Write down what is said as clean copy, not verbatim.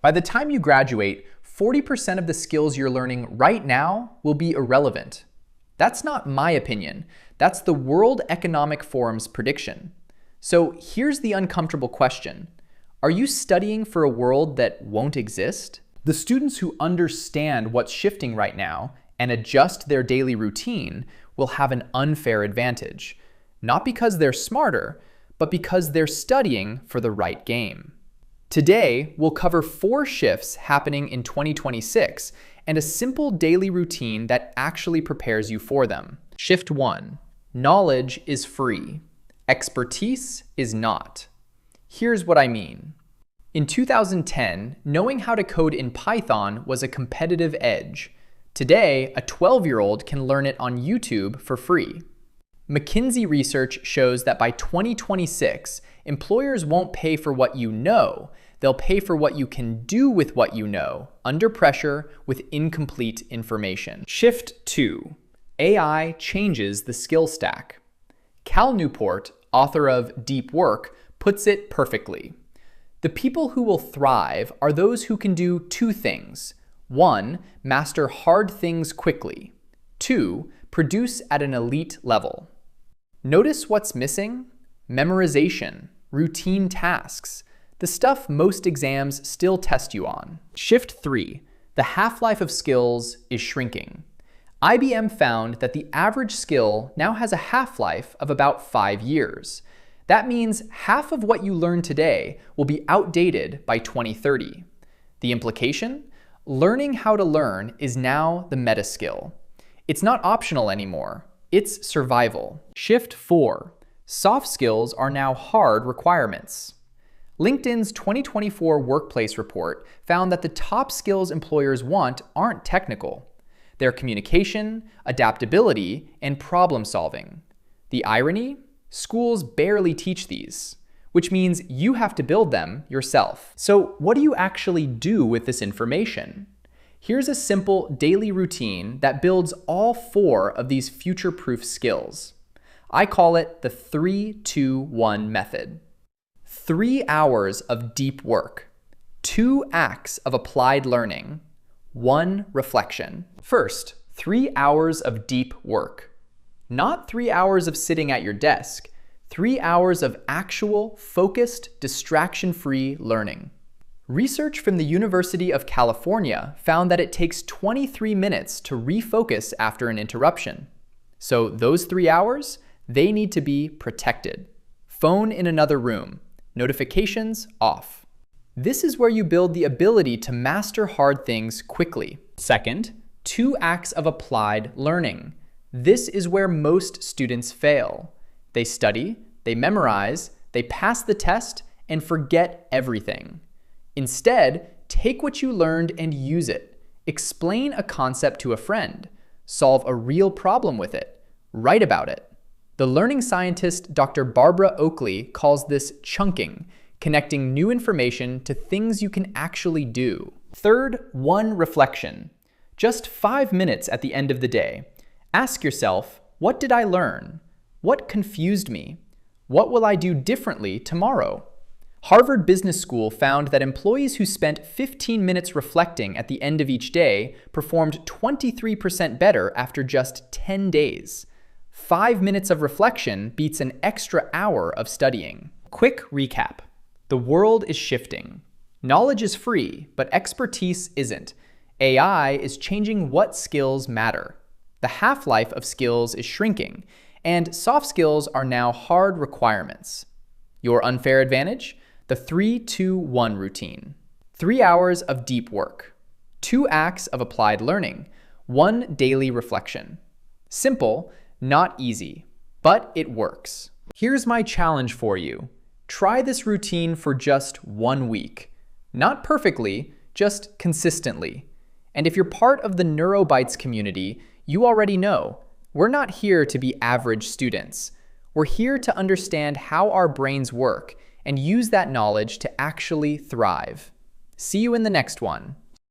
By the time you graduate, 40% of the skills you're learning right now will be irrelevant. That's not my opinion. That's the World Economic Forum's prediction. So here's the uncomfortable question. Are you studying for a world that won't exist? The students who understand what's shifting right now and adjust their daily routine will have an unfair advantage. Not because they're smarter, but because they're studying for the right game. Today, we'll cover 4 shifts happening in 2026 and a simple daily routine that actually prepares you for them. Shift 1. Knowledge is free. Expertise is not. Here's what I mean. In 2010, knowing how to code in Python was a competitive edge. Today, a 12-year-old can learn it on YouTube for free. McKinsey research shows that by 2026, employers won't pay for what you know, they'll pay for what you can do with what you know, under pressure with incomplete information. Shift 2. AI changes the skill stack. Cal Newport, author of Deep Work, puts it perfectly. The people who will thrive are those who can do 2 things. 1. Master hard things quickly. 2. Produce at an elite level. Notice what's missing? Memorization, routine tasks, the stuff most exams still test you on. Shift 3. The half-life of skills is shrinking. IBM found that the average skill now has a half-life of about 5 years. That means half of what you learn today will be outdated by 2030. The implication? Learning how to learn is now the meta skill. It's not optional anymore. It's survival. Shift 4. Soft skills are now hard requirements. LinkedIn's 2024 workplace report found that the top skills employers want aren't technical. They're communication, adaptability, and problem solving. The irony? Schools barely teach these, which means you have to build them yourself. So what do you actually do with this information? Here's a simple daily routine that builds all 4 of these future-proof skills. I call it the 3-2-1 method. 3 hours of deep work, 2 acts of applied learning, 1 reflection. First, 3 hours of deep work. Not 3 hours of sitting at your desk, 3 hours of actual, focused, distraction-free learning. Research from the University of California found that it takes 23 minutes to refocus after an interruption. So those 3 hours, they need to be protected. Phone in another room, notifications off. This is where you build the ability to master hard things quickly. Second, 2 acts of applied learning. This is where most students fail. They study, they memorize, they pass the test, and forget everything. Instead, take what you learned and use it. Explain a concept to a friend. Solve a real problem with it. Write about it. The learning scientist Dr. Barbara Oakley calls this chunking, connecting new information to things you can actually do. Third, 1 reflection. Just 5 minutes at the end of the day. Ask yourself, what did I learn? What confused me? What will I do differently tomorrow? Harvard Business School found that employees who spent 15 minutes reflecting at the end of each day performed 23% better after just 10 days. 5 minutes of reflection beats an extra hour of studying. Quick recap. The world is shifting. Knowledge is free, but expertise isn't. AI is changing what skills matter. The half-life of skills is shrinking, and soft skills are now hard requirements. Your unfair advantage? The 3-2-1 routine. 3 hours of deep work. 2 acts of applied learning. 1 daily reflection. Simple, not easy, but it works. Here's my challenge for you. Try this routine for just 1 week. Not perfectly, just consistently. And if you're part of the NeuroBytes community, you already know, we're not here to be average students. We're here to understand how our brains work and use that knowledge to actually thrive. See you in the next one.